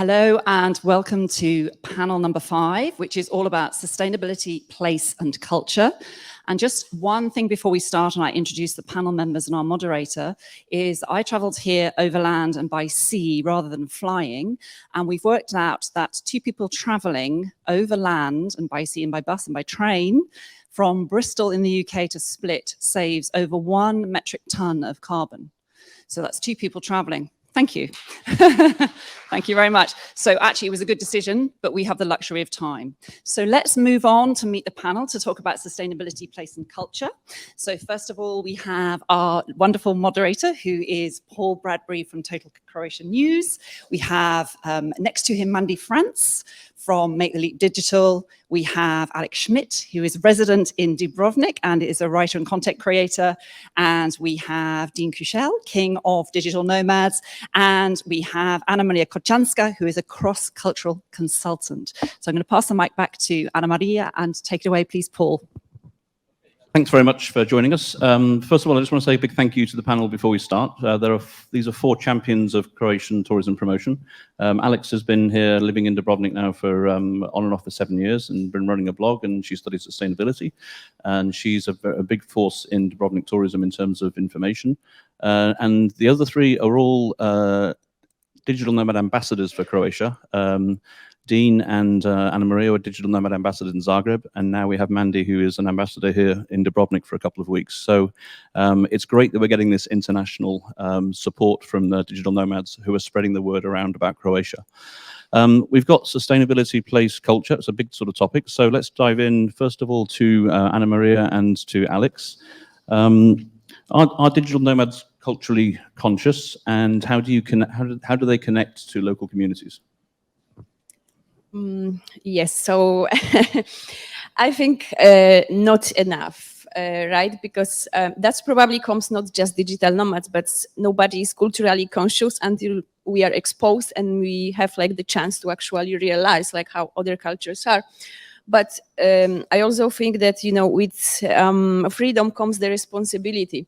Hello and welcome to panel number 5, which is all about sustainability, place and culture. And just one thing before we start and I introduce the panel members and our moderator is I travelled here overland and by sea rather than flying. And we've worked out that 2 people travelling overland and by sea and by bus and by train from Bristol in the UK to Split saves over 1 metric tonne of carbon. So that's 2 people travelling. Thank you. Thank you very much. So actually it was a good decision, but we have the luxury of time. So let's move on to meet the panel to talk about sustainability, place and culture. So first of all, we have our wonderful moderator, who is Paul Bradbury from Total Croatian News. We have next to him, Mandy France from Make the Leap Digital. We have Alex Schmidt, who is resident in Dubrovnik and is a writer and content creator. And we have Dean Kushel, King of Digital Nomads. And we have Anna Maria Kochanska, who is a cross-cultural consultant. So I'm going to pass the mic back to Anna Maria and take it away, please, Paul. Thanks very much for joining us. First of all, I just want to say a big thank you to the panel before we start. These are 4 champions of Croatian tourism promotion. Alex has been here living in Dubrovnik now for on and off for 7 years and been running a blog, and she studies sustainability. And she's a big force in Dubrovnik tourism in terms of information. And the other 3 are all digital nomad ambassadors for Croatia. Dean and Anna Maria are digital nomad ambassadors in Zagreb, and now we have Mandy, who is an ambassador here in Dubrovnik for a couple of weeks. So it's great that we're getting this international support from the digital nomads who are spreading the word around about Croatia. We've got sustainability, place, culture. It's a big sort of topic. So let's dive in, first of all, to Anna Maria and to Alex. Are digital nomads culturally conscious, and how do they connect to local communities? Yes, so I think not enough, right? Because that's probably comes not just digital nomads, but nobody is culturally conscious until we are exposed and we have like the chance to actually realize like how other cultures are. But I also think that, you know, with freedom comes the responsibility.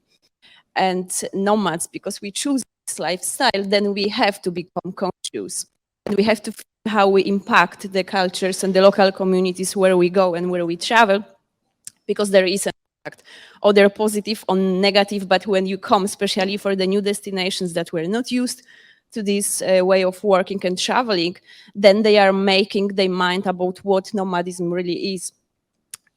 And nomads, because we choose this lifestyle, then we have to become conscious. And we have to feel how we impact the cultures and the local communities where we go and where we travel, because there is an impact, either positive or negative. But when you come, especially for the new destinations that were not used to this way of working and traveling, then they are making their mind about what nomadism really is.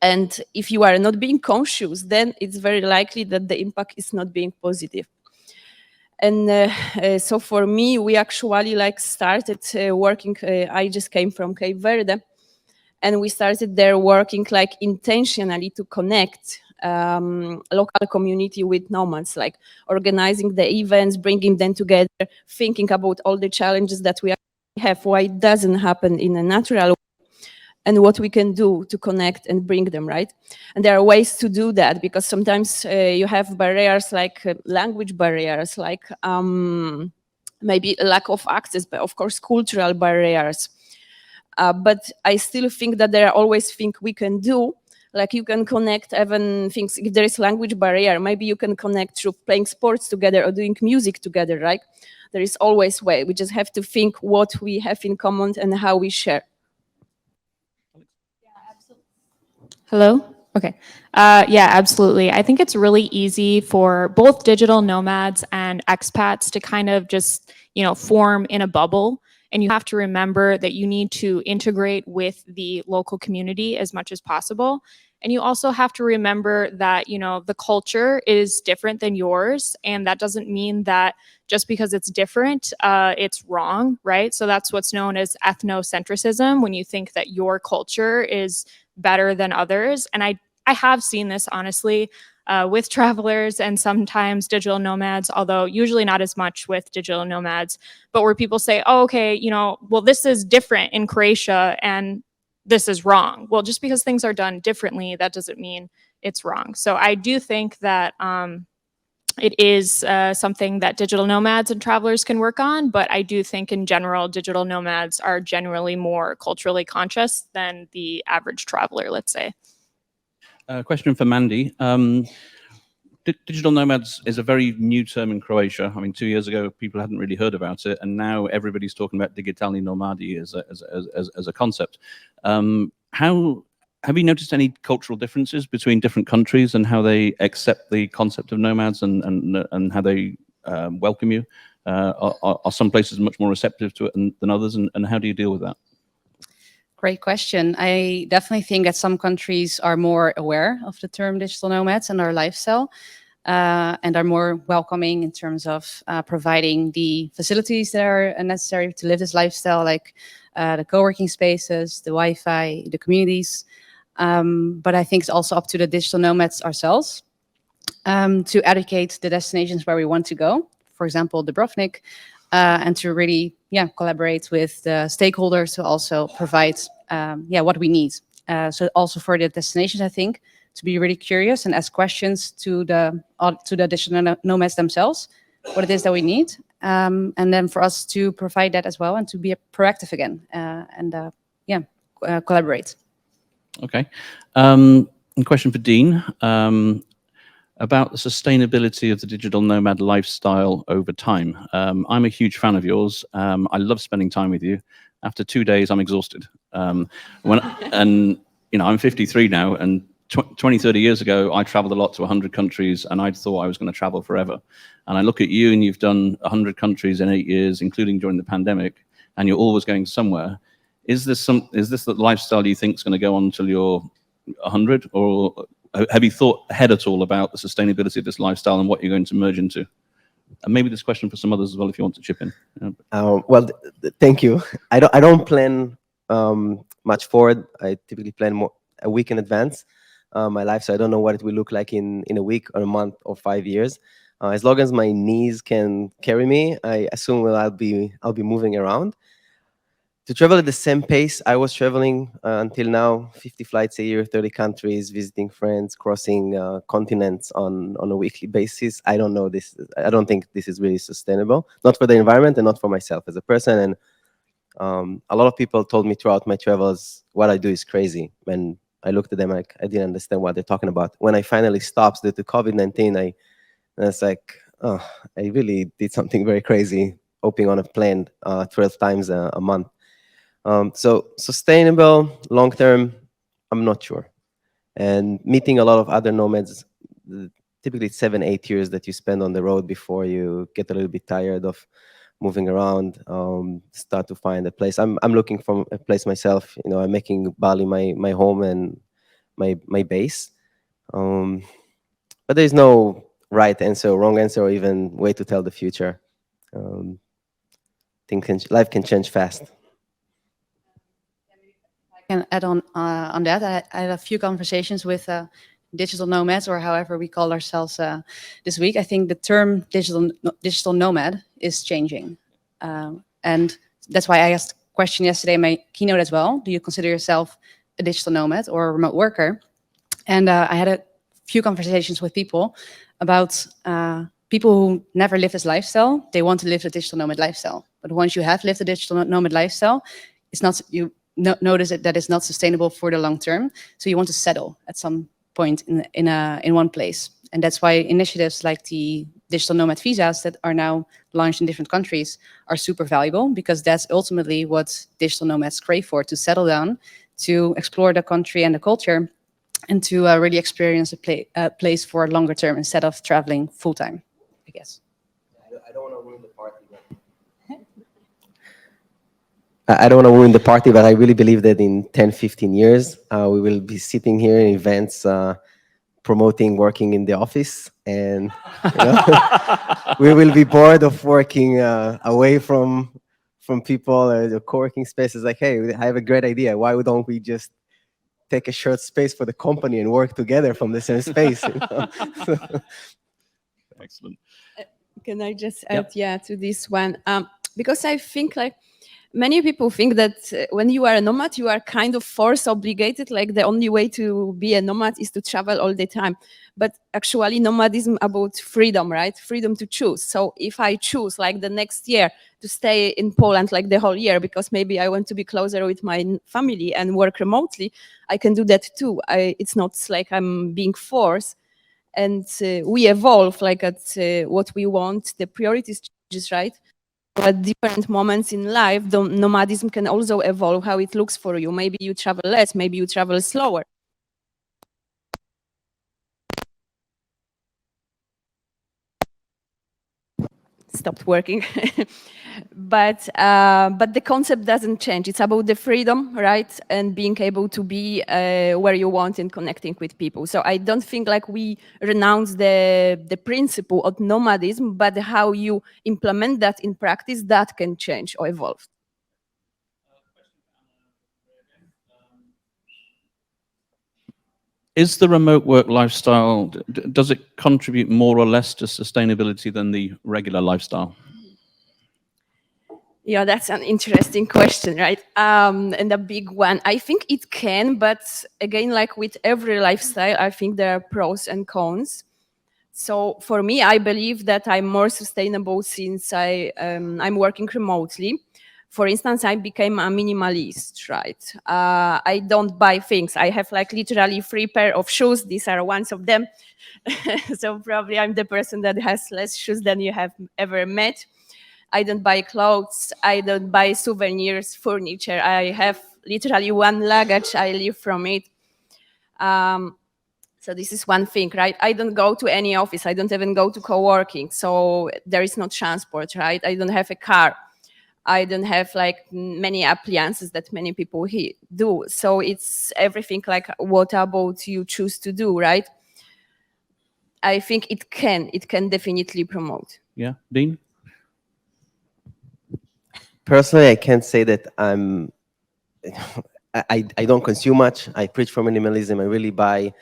And if you are not being conscious, then it's very likely that the impact is not being positive. And so for me, we actually like started working. I just came from Cape Verde, and we started there working like intentionally to connect local community with nomads, like organizing the events, bringing them together, thinking about all the challenges that we have, why it doesn't happen in a natural way, and what we can do to connect and bring them, right? And there are ways to do that, because sometimes you have barriers like language barriers, like maybe a lack of access, but of course cultural barriers. But I still think that there are always things we can do, like you can connect even things, if there is language barrier, maybe you can connect through playing sports together or doing music together, right? There is always way, we just have to think what we have in common and how we share. Hello? Okay. Yeah, absolutely. I think it's really easy for both digital nomads and expats to kind of just, you know, form in a bubble. And you have to remember that you need to integrate with the local community as much as possible. And you also have to remember that, you know, the culture is different than yours. And that doesn't mean that just because it's different, it's wrong, right? So that's what's known as ethnocentrism, when you think that your culture is better than others. And I have seen this, honestly, with travelers and sometimes digital nomads, although usually not as much with digital nomads, but where people say, oh, okay, you know, well, this is different in Croatia and this is wrong. Well, just because things are done differently, that doesn't mean it's wrong. So I do think that it is something that digital nomads and travelers can work on, but I do think in general, digital nomads are generally more culturally conscious than the average traveler, let's say. Question for Mandy. Digital nomads is a very new term in Croatia. I mean, 2 years ago, people hadn't really heard about it, and now everybody's talking about digitalni nomadi as a concept. How have you noticed any cultural differences between different countries and how they accept the concept of nomads and how they welcome you? Are some places much more receptive to it than others, and how do you deal with that? Great question. I definitely think that some countries are more aware of the term digital nomads and our lifestyle, and are more welcoming in terms of providing the facilities that are necessary to live this lifestyle, like the co-working spaces, the Wi-Fi, the communities. But I think it's also up to the digital nomads ourselves to educate the destinations where we want to go, for example, Dubrovnik, and to really collaborate with the stakeholders to also provide what we need. So also for the destinations, I think, to be really curious and ask questions to the digital nomads themselves, what it is that we need, and then for us to provide that as well and to be proactive again and collaborate. Okay. A question for Dean about the sustainability of the digital nomad lifestyle over time. I'm a huge fan of yours. I love spending time with you. After 2 days, I'm exhausted. I'm 53 now, and 20, 30 years ago, I traveled a lot to 100 countries, and I thought I was going to travel forever. And I look at you, and you've done 100 countries in 8 years, including during the pandemic, and you're always going somewhere. Is this the lifestyle you think is going to go on until you're 100, or have you thought ahead at all about the sustainability of this lifestyle and what you're going to merge into? And maybe this question for some others as well, if you want to chip in. Well, thank you. I don't plan much forward. I typically plan a week in advance my life, so I don't know what it will look like in a week or a month or 5 years. As long as my knees can carry me, I assume I'll be moving around. To travel at the same pace I was traveling until now, 50 flights a year, 30 countries, visiting friends, crossing continents on a weekly basis. I don't know this. I don't think this is really sustainable, not for the environment and not for myself as a person. And a lot of people told me throughout my travels, what I do is crazy. When I looked at them, I didn't understand what they're talking about. When I finally stopped due to COVID-19, I was like, oh, I really did something very crazy, hopping on a plane 12 times a month. So sustainable, long-term, I'm not sure. And meeting a lot of other nomads, typically 7, 8 years that you spend on the road before you get a little bit tired of moving around, start to find a place. I'm looking for a place myself. I'm making Bali my home and my base. But there's no right answer or wrong answer or even way to tell the future. Life can change fast. Can add on that. I had a few conversations with digital nomads, or however we call ourselves this week. I think the term digital nomad is changing, and that's why I asked a question yesterday in my keynote as well. Do you consider yourself a digital nomad or a remote worker? And I had a few conversations with people about people who never live this lifestyle. They want to live the digital nomad lifestyle, but once you have lived the digital nomad lifestyle, it's not you. Notice that it's not sustainable for the long term. So you want to settle at some point in one place. And that's why initiatives like the digital nomad visas that are now launched in different countries are super valuable, because that's ultimately what digital nomads crave for, to settle down, to explore the country and the culture, and to really experience a place for a longer term instead of traveling full time, I guess. I don't want to ruin the party. I don't want to ruin the party, but I really believe that in 10, 15 years, we will be sitting here in events promoting working in the office, and we will be bored of working away from people, the co-working spaces. Like, hey, I have a great idea. Why don't we just take a shared space for the company and work together from the same space? Excellent. Can I just add, to this one? Because I think many people think that when you are a nomad, you are kind of force obligated, like the only way to be a nomad is to travel all the time. But actually nomadism about freedom, right? Freedom to choose. So if I choose like the next year to stay in Poland like the whole year, because maybe I want to be closer with my family and work remotely, I can do that too. It's not like I'm being forced. and we evolve like at what we want, the priorities changes, right? At different moments in life, the nomadism can also evolve how it looks for you. Maybe you travel less, maybe you travel slower. Stopped working. But the concept doesn't change. It's about the freedom, right? And being able to be where you want and connecting with people. So I don't think like we renounce the principle of nomadism, but how you implement that in practice, that can change or evolve. Is the remote work lifestyle, does it contribute more or less to sustainability than the regular lifestyle? Yeah, that's an interesting question, right? And a big one. I think it can, but again, like with every lifestyle, I think there are pros and cons. So for me, I believe that I'm more sustainable since I'm working remotely. For instance, I became a minimalist, right? I don't buy things. I have like literally 3 pair of shoes. These are ones of them. So probably I'm the person that has less shoes than you have ever met. I don't buy clothes. I don't buy souvenirs, furniture. I have literally 1 luggage. I live from it. So this is one thing, right? I don't go to any office. I don't even go to co-working. So there is no transport, right? I don't have a car. I don't have like many appliances that many people do. So it's everything like what about you choose to do, right? I think it can definitely promote. Yeah, Dean? Personally, I can't say that I don't consume much. I preach for minimalism. I really buy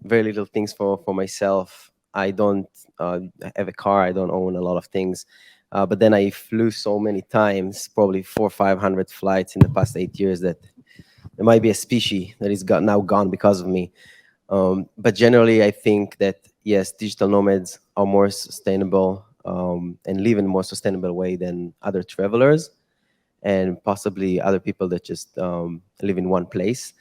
very little things for myself. I don't have a car. I don't own a lot of things. But then I flew so many times, probably 400 or 500 flights in the past 8 years, that there might be a species that is now gone because of me. But generally, I think that, yes, digital nomads are more sustainable and live in a more sustainable way than other travelers and possibly other people that just live in one place.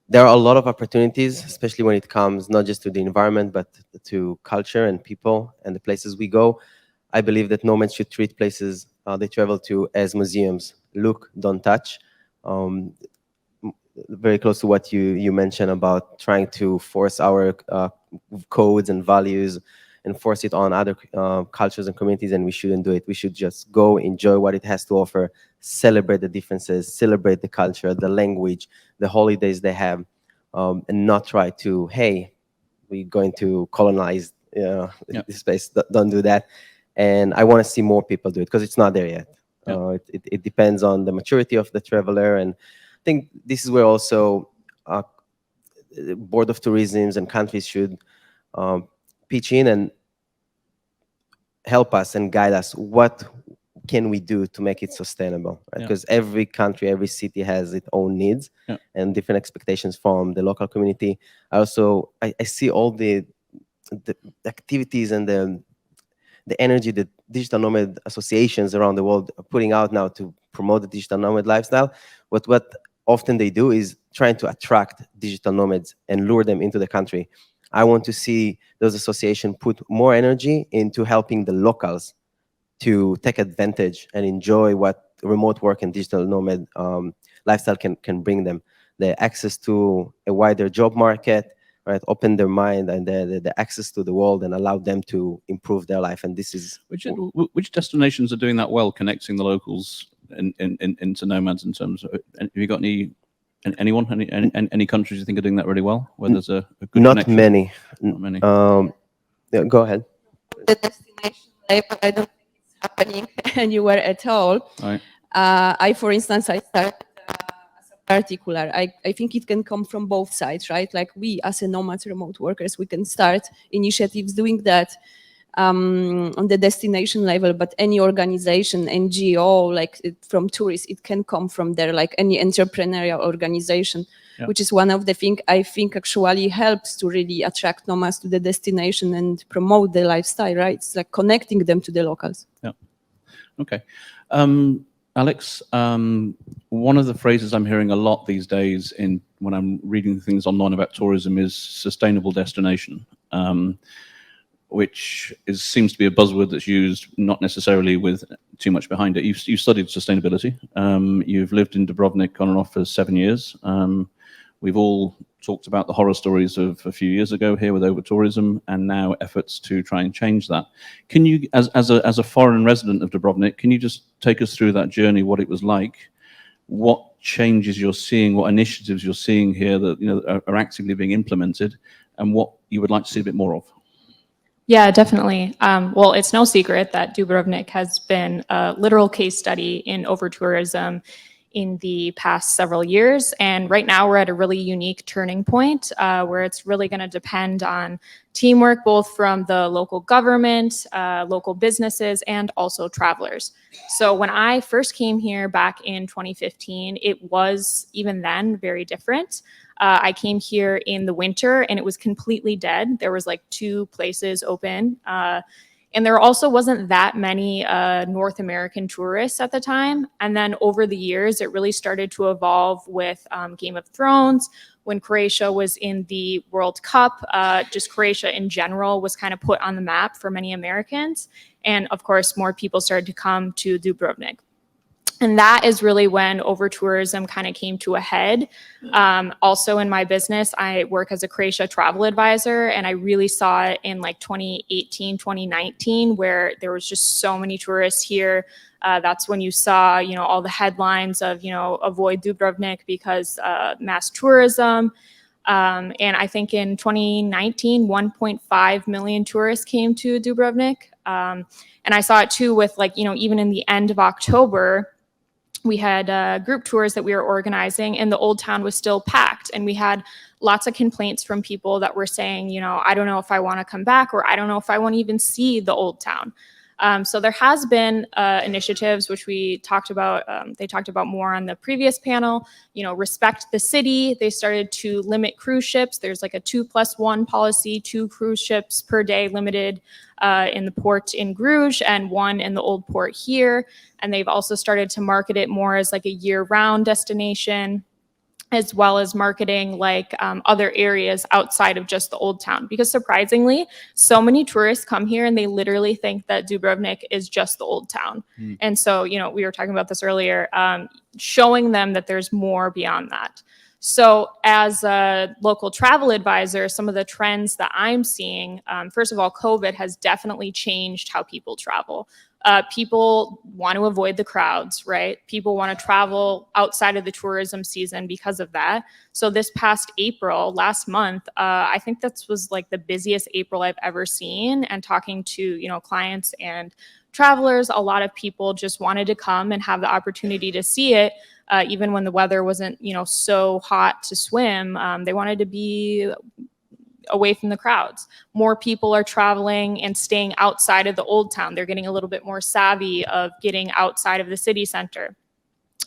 There are a lot of opportunities, especially when it comes not just to the environment, but to culture and people and the places we go. I believe that nomads should treat places they travel to as museums. Look, don't touch. Very close to what you mentioned about trying to force our codes and values and force it on other cultures and communities, and we shouldn't do it. We should just go enjoy what it has to offer, celebrate the differences, celebrate the culture, the language, the holidays they have, and not try to, hey, we're going to colonize this space. Don't do that. And I want to see more people do it because it's not there yet. It depends on the maturity of the traveler, and I think this is where also Board of Tourism and countries should pitch in and help us and guide us. What can we do to make it sustainable? Because every country, every city has its own needs and different expectations from the local community. I see all the activities and the energy that digital nomad associations around the world are putting out now to promote the digital nomad lifestyle. What often they do is trying to attract digital nomads and lure them into the country. I want to see those associations put more energy into helping the locals to take advantage and enjoy what remote work and digital nomad lifestyle can bring them. The access to a wider job market, right? Open their mind and the access to the world and allow them to improve their life. And this is which destinations are doing that well, connecting the locals into nomads in terms of, have you got anyone, any countries you think are doing that really well, where there's a good not connection? many. Not many. Yeah, go ahead. The destination label, I don't think it's happening anywhere at all. Right. For instance, I started as a particular. I think it can come from both sides, right? Like we, as a nomads, remote workers, we can start initiatives doing that on the destination level, but any organization, NGO, like from tourists, it can come from there, like any entrepreneurial organization, which is one of the things I think actually helps to really attract nomads to the destination and promote the lifestyle, right? It's like connecting them to the locals. Yeah. Okay. Alex, one of the phrases I'm hearing a lot these days when I'm reading things online about tourism is sustainable destination. which seems to be a buzzword that's used not necessarily with too much behind it. You studied sustainability. You've lived in Dubrovnik on and off for 7 years. We've all talked about the horror stories of a few years ago here with over-tourism, and now efforts to try and change that. Can you, as a foreign resident of Dubrovnik, can you just take us through that journey, what it was like, what changes you're seeing, what initiatives you're seeing here that are actively being implemented, and what you would like to see a bit more of? Yeah, definitely. Well, it's no secret that Dubrovnik has been a literal case study in over-tourism in the past several years. And right now we're at a really unique turning point where it's really going to depend on teamwork, both from the local government, local businesses, and also travelers. So when I first came here back in 2015, it was even then very different. I came here in the winter and it was completely dead. There was like 2 places open. And there also wasn't that many North American tourists at the time. And then over the years, it really started to evolve with Game of Thrones. When Croatia was in the World Cup, just Croatia in general was kind of put on the map for many Americans. And of course, more people started to come to Dubrovnik. And that is really when over-tourism kind of came to a head. Also in my business, I work as a Croatia travel advisor, and I really saw it in like 2018, 2019, where there was just so many tourists here. That's when you saw, all the headlines of, avoid Dubrovnik because mass tourism. And I think in 2019, 1.5 million tourists came to Dubrovnik. And I saw it too with even in the end of October, we had group tours that we were organizing and the old town was still packed. And we had lots of complaints from people that were saying, I don't know if I want to come back, or I don't know if I want to even see the old town. So there has been initiatives which we talked about. They talked about more on the previous panel, respect the city. They started to limit cruise ships. There's like a 2+1 policy, 2 cruise ships per day limited in the port in Bruges and 1 in the old port here. And they've also started to market it more as like a year-round destination, as well as marketing like other areas outside of just the old town. Because surprisingly, so many tourists come here and they literally think that Dubrovnik is just the old town. And so, we were talking about this earlier, showing them that there's more beyond that. So as a local travel advisor, some of the trends that I'm seeing, first of all, COVID has definitely changed how people travel. People want to avoid the crowds, right? People want to travel outside of the tourism season because of that. So this past April, last month, I think that was like the busiest April I've ever seen. And talking to, clients and travelers, a lot of people just wanted to come and have the opportunity to see it. Even when the weather wasn't, so hot to swim, they wanted to be away from the crowds. More people are traveling and staying outside of the old town. They're getting a little bit more savvy of getting outside of the city center.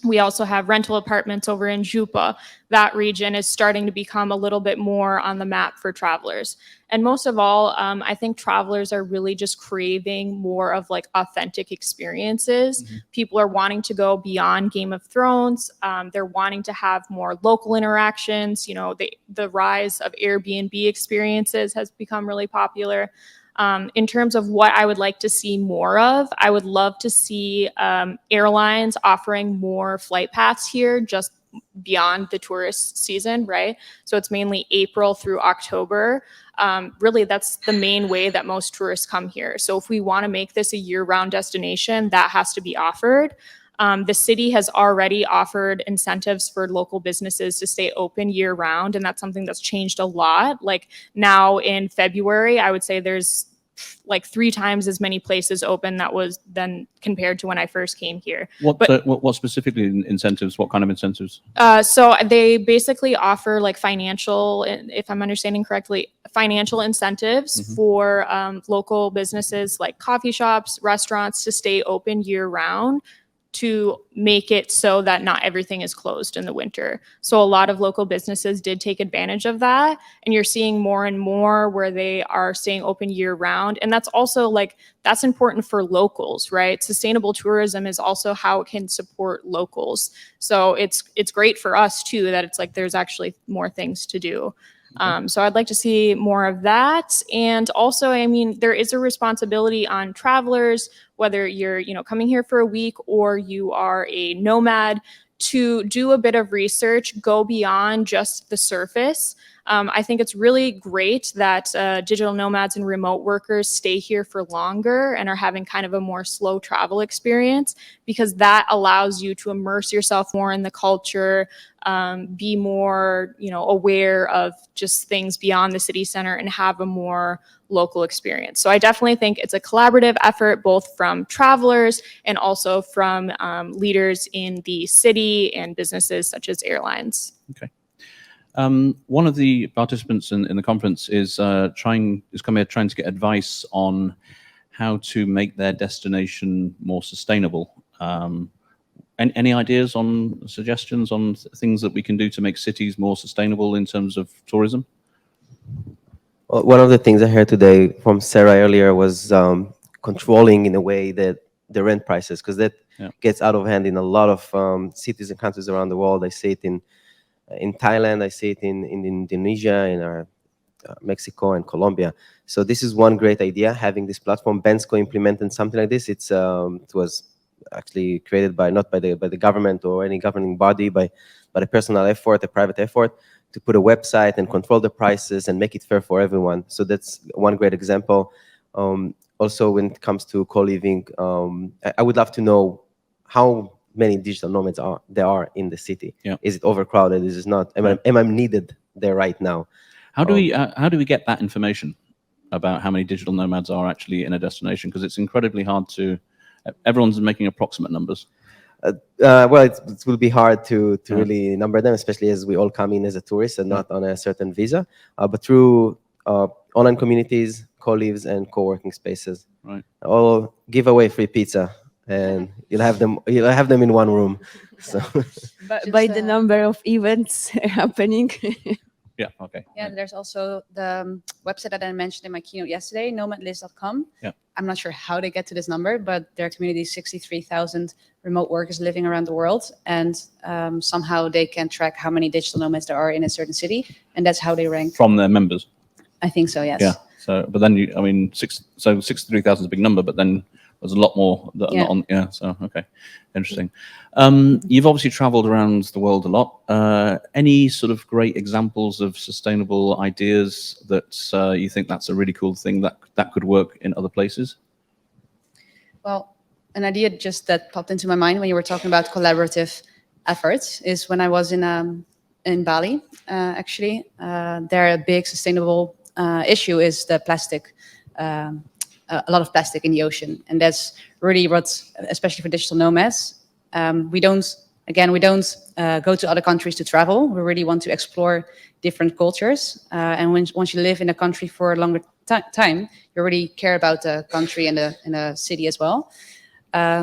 We also have rental apartments over in Župa. That region is starting to become a little bit more on the map for travelers. And most of all, I think travelers are really just craving more of like authentic experiences. People are wanting to go beyond Game of Thrones. They're wanting to have more local interactions. The rise of Airbnb experiences has become really popular. In terms of what I would like to see more of, I would love to see airlines offering more flight paths here just beyond the tourist season, right? So it's mainly April through October. Really, that's the main way that most tourists come here. So if we want to make this a year-round destination, that has to be offered. The city has already offered incentives for local businesses to stay open year round, and that's something that's changed a lot. Like now in February, I would say there's like 3 times as many places open that was then compared to when I first came here. What specifically incentives? What kind of incentives? So they basically offer like financial, if I'm understanding correctly, financial incentives for local businesses like coffee shops, restaurants to stay open year round, to make it so that not everything is closed in the winter. So a lot of local businesses did take advantage of that. And you're seeing more and more where they are staying open year round. And that's also that's important for locals, right? Sustainable tourism is also how it can support locals. So it's great for us too, that it's like there's actually more things to do. So I'd like to see more of that. And also, I mean, there is a responsibility on travelers, whether you're, coming here for a week or you are a nomad, to do a bit of research, go beyond just the surface. I think it's really great that digital nomads and remote workers stay here for longer and are having kind of a more slow travel experience, because that allows you to immerse yourself more in the culture, be more, aware of just things beyond the city center and have a more local experience. So I definitely think it's a collaborative effort, both from travelers and also from leaders in the city and businesses such as airlines. Okay. One of the participants in the conference is coming here trying to get advice on how to make their destination more sustainable. Any ideas on suggestions on things that we can do to make cities more sustainable in terms of tourism? Well, one of the things I heard today from Sarah earlier was controlling in a way that the rent prices, because that gets out of hand in a lot of cities and countries around the world. I see it in Thailand, I see it in Indonesia, in Mexico and Colombia. So this is one great idea, having this platform. Bensko implemented something like this. It was actually created not by the government or any governing body, by a personal effort, a private effort, to put a website and control the prices and make it fair for everyone. So that's one great example. Also, when it comes to co-living, I would love to know how many digital nomads there are in the city. Yeah. Is it overcrowded? Is it not? Am I needed there right now? How do we get that information about how many digital nomads are actually in a destination? Because it's incredibly hard to. Everyone's making approximate numbers. Well, it will be hard to really number them, especially as we all come in as a tourist and not on a certain visa. But through online communities, co-lives, and co-working spaces, right? I'll give away free pizza, and you'll have them in one room. So by the number of events happening. Yeah, okay. Yeah, there's also the website that I mentioned in my keynote yesterday, nomadlist.com. Yeah. I'm not sure how they get to this number, but their community is 63,000 remote workers living around the world. And somehow they can track how many digital nomads there are in a certain city. And that's how they rank. From their members? I think so, yes. Yeah. So, but then 63,000 is a big number, but then there's a lot more that are not on. Yeah. So, okay. Interesting. You've obviously traveled around the world a lot. Any sort of great examples of sustainable ideas that you think that's a really cool thing that could work in other places? Well, an idea just that popped into my mind when you were talking about collaborative efforts is when I was in Bali, actually. There a big sustainable issue is the plastic. A lot of plastic in the ocean, and that's really what, especially for digital nomads, we don't go to other countries to travel. We really want to explore different cultures, and once you live in a country for a longer time, you really care about the country and the city as well.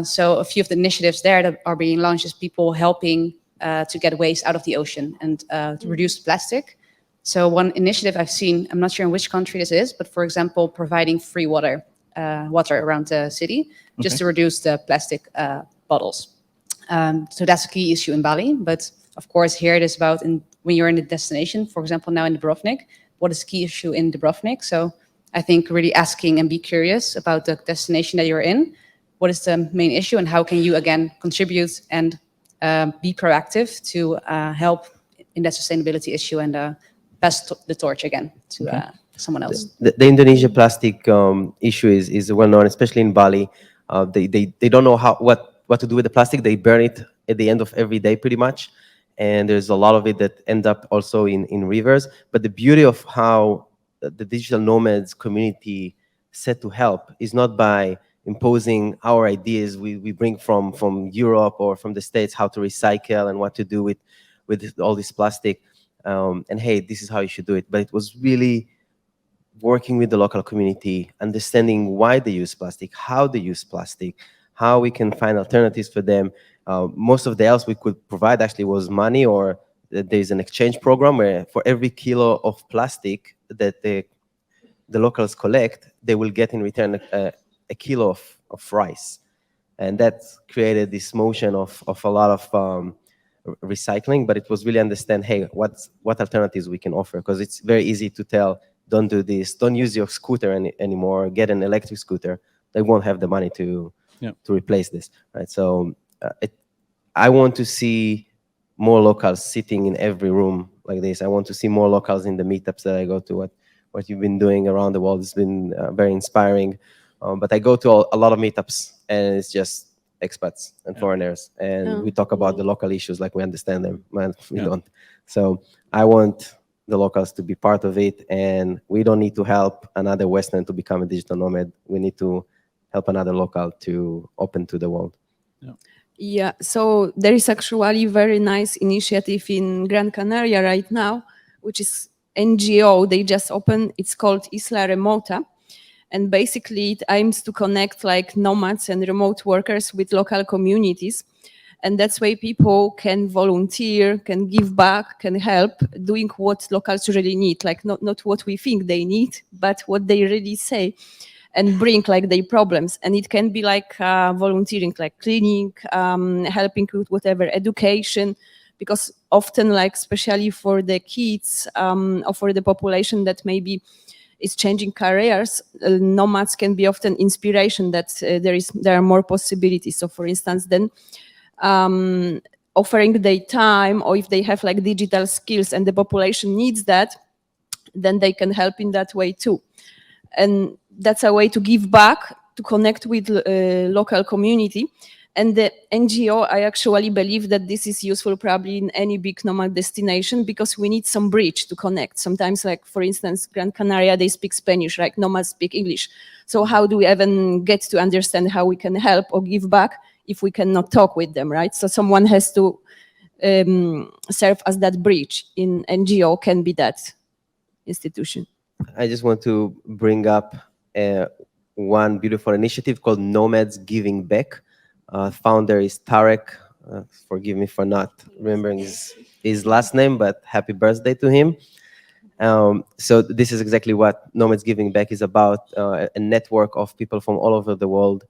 So a few of the initiatives there that are being launched is people helping to get waste out of the ocean and to reduce plastic. So one initiative I've seen, I'm not sure in which country this is, but for example, providing free water around the city, just to reduce the plastic bottles. So that's a key issue in Bali. But of course, here it is about when you're in a destination, for example, now in Dubrovnik, what is the key issue in Dubrovnik? So I think really asking and be curious about the destination that you're in. What is the main issue and how can you, again, contribute and be proactive to help in that sustainability issue and pass the torch again to someone else. The Indonesia plastic issue is well known, especially in Bali. They don't know what to do with the plastic. They burn it at the end of every day, pretty much. And there's a lot of it that end up also in rivers. But the beauty of how the digital nomads community set to help is not by imposing our ideas we bring from Europe or from the States, how to recycle and what to do with all this plastic. And hey, this is how you should do it. But it was really working with the local community, understanding why they use plastic, how they use plastic, how we can find alternatives for them. Most of the else we could provide actually was money, or there's an exchange program where for every kilo of plastic that the locals collect, they will get in return a kilo of rice. And that created this motion of a lot of recycling, but it was really understand, hey, what alternatives we can offer, because it's very easy to tell, don't do this, don't use your scooter anymore, get an electric scooter. They won't have the money to replace this, right? So I want to see more locals sitting in every room like this. I want to see more locals in the meetups that I go to. What you've been doing around the world has been very inspiring. But I go to a lot of meetups, and it's just expats and foreigners, and we talk about the local issues like we understand them. Man, we don't. So I want the locals to be part of it, and we don't need to help another Western to become a digital nomad. We need to help another local to open to the world. Yeah, so there is actually very nice initiative in Gran Canaria right now, which is NGO. They just opened. It's called Isla Remota, and basically it aims to connect like nomads and remote workers with local communities, and that's why people can volunteer, can give back, can help, doing what locals really need, like not what we think they need, but what they really say, and bring like their problems. And it can be like volunteering, like cleaning, helping with whatever, education, because often, like especially for the kids or for the population that maybe is changing careers, nomads can be often inspiration that there are more possibilities. So for instance, then offering their time, or if they have like digital skills and the population needs that, then they can help in that way too. And that's a way to give back, to connect with local community. And the NGO, I actually believe that this is useful probably in any big nomad destination, because we need some bridge to connect. Sometimes, like for instance, Gran Canaria, they speak Spanish, right? Nomads speak English. So how do we even get to understand how we can help or give back if we cannot talk with them, right? So someone has to serve as that bridge. In NGO can be that institution. I just want to bring up one beautiful initiative called Nomads Giving Back. Founder is Tarek. Forgive me for not remembering his last name, but happy birthday to him. So this is exactly what Nomads Giving Back is about, a network of people from all over the world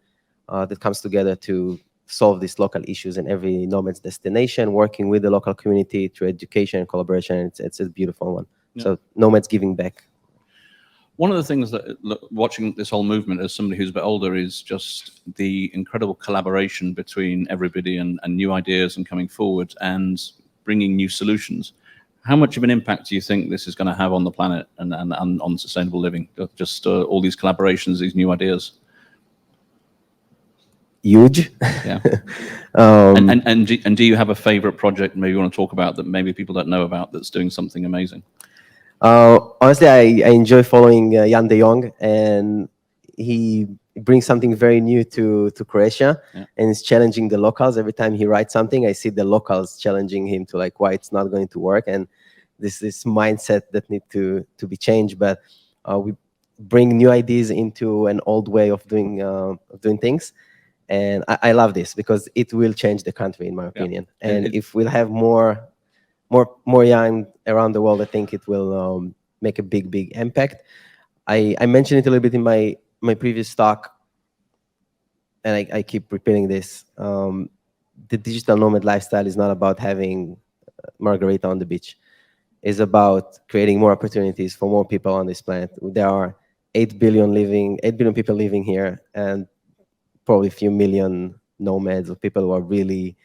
that comes together to solve these local issues in every nomad's destination, working with the local community through education and collaboration. It's a beautiful one. Yeah. So Nomads Giving Back. One of the things that watching this whole movement as somebody who's a bit older is just the incredible collaboration between everybody and new ideas and coming forward and bringing new solutions. How much of an impact do you think this is going to have on the planet and on sustainable living? Just all these collaborations, these new ideas. Huge. Yeah. And do you have a favorite project maybe you want to talk about that maybe people don't know about that's doing something amazing? Honestly, I enjoy following Jan de Jong, and he brings something very new to Croatia, and is challenging the locals. Every time he writes something, I see the locals challenging him to like why it's not going to work, and this mindset that need to be changed. But we bring new ideas into an old way of doing things, and I love this because it will change the country, in my opinion. And if we'll have more young around the world, I think it will make a big impact. I mentioned it a little bit in my previous talk, and I keep repeating this. The digital nomad lifestyle is not about having margarita on the beach. It's about creating more opportunities for more people on this planet. There are 8 billion people living here, and probably a few million nomads, or people who are really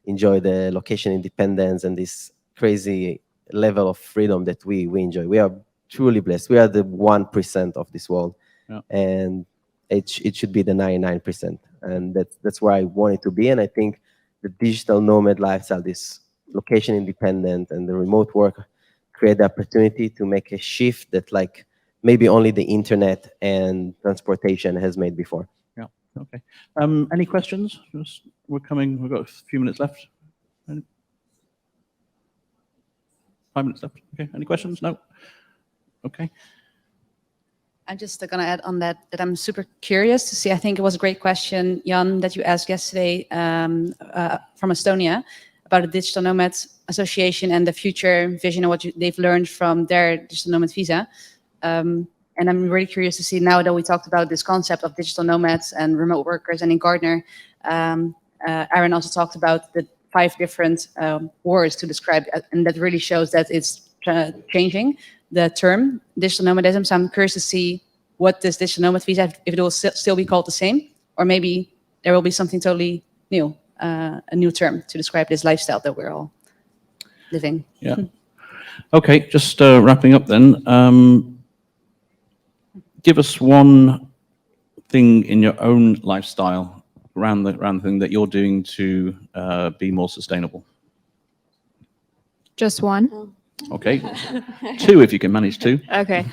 enjoy the location independence and this crazy level of freedom that we enjoy. We are truly blessed. We are the 1% of this world, and it should be the 99%. And that's where I want it to be. And I think the digital nomad lifestyle, this location independent and the remote work, create the opportunity to make a shift that like maybe only the internet and transportation has made before. Yeah. Okay. Any questions? We've got a few minutes left. 5 minutes left. Okay. Any questions? No. Okay. I'm just going to add on that I'm super curious to see. I think it was a great question, Jan, that you asked yesterday from Estonia about the Digital Nomads Association and the future vision of what they've learned from their Digital Nomad Visa. And I'm really curious to see, now that we talked about this concept of digital nomads and remote workers, and in Gardner, Aaron also talked about the 5 different words to describe it, and that really shows that it's changing the term digital nomadism. So I'm curious to see what this digital nomad visa, if it will still be called the same, or maybe there will be something totally new, a new term to describe this lifestyle that we're all living. Yeah. Okay, just wrapping up then. Give us one thing in your own lifestyle around the thing that you're doing to be more sustainable. Just one? Okay, 2 if you can manage 2. Okay.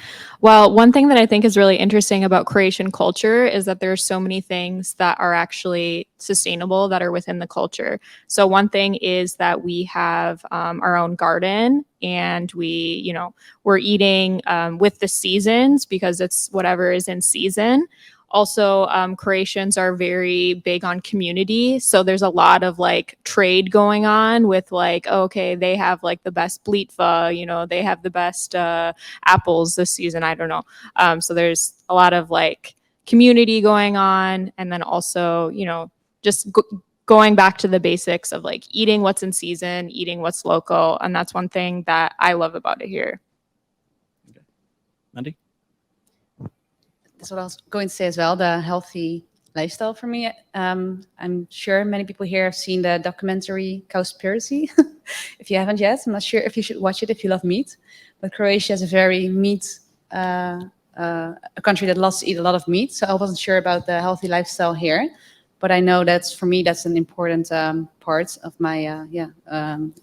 Well, one thing that I think is really interesting about Croatian culture is that there are so many things that are actually sustainable that are within the culture. So one thing is that we have our own garden, and we're eating with the seasons because it's whatever is in season. Also, Croatians are very big on community. So there's a lot of like trade going on with like, okay, they have like the best blitva, they have the best apples this season. I don't know. So there's a lot of like community going on. And then also, just going back to the basics of like eating what's in season, eating what's local. And that's one thing that I love about it here. Okay. Mandy? That's what I was going to say as well, the healthy lifestyle for me. I'm sure many people here have seen the documentary Cowspiracy. If you haven't yet, I'm not sure if you should watch it if you love meat. But Croatia is a very meat, a country that loves to eat a lot of meat. So I wasn't sure about the healthy lifestyle here. But I know for me, that's an important part of my,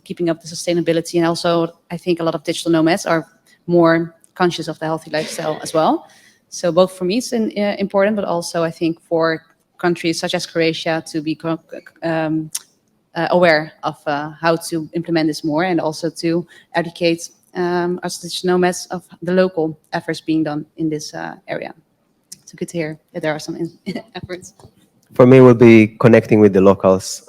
keeping up the sustainability. And also, I think a lot of digital nomads are more conscious of the healthy lifestyle as well. So both for me it's important, but also I think for countries such as Croatia to be aware of how to implement this more, and also to educate us digital nomads of the local efforts being done in this area. So good to hear that there are some efforts. For me, it will be connecting with the locals,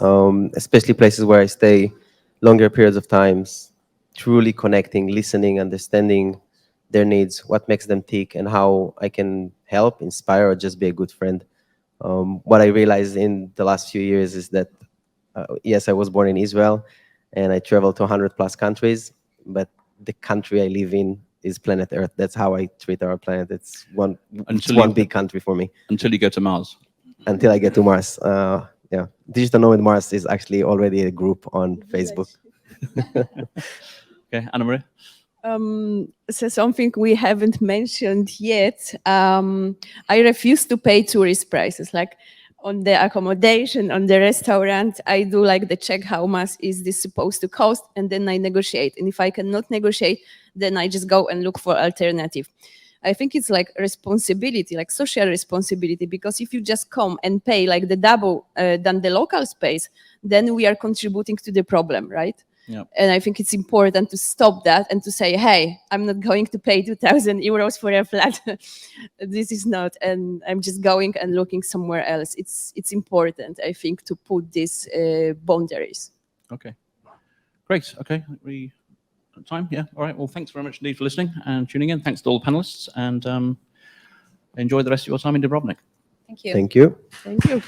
especially places where I stay longer periods of times, truly connecting, listening, understanding their needs, what makes them tick, and how I can help, inspire, or just be a good friend. What I realized in the last few years is that, yes, I was born in Israel, and I traveled to 100+ countries, but the country I live in is planet Earth. That's how I treat our planet. It's one big country for me. Until you go to Mars. Until I get to Mars. Yeah, Digital Nomad Mars is actually already a group on Facebook. Okay, Anna Maria? So something we haven't mentioned yet, I refuse to pay tourist prices, like on the accommodation, on the restaurant. I do like the check how much is this supposed to cost, and then I negotiate. And if I cannot negotiate, then I just go and look for alternative. I think it's like responsibility, like social responsibility, because if you just come and pay like the double than the local space, then we are contributing to the problem, right? Yeah. And I think it's important to stop that and to say, hey, I'm not going to pay 2,000 euros for a flat. This is not, and I'm just going and looking somewhere else. It's important, I think, to put these boundaries. Okay, great. Okay, time? Yeah, all right. Well, thanks very much indeed for listening and tuning in. Thanks to all the panelists, and enjoy the rest of your time in Dubrovnik. Thank you. Thank you. Thank you.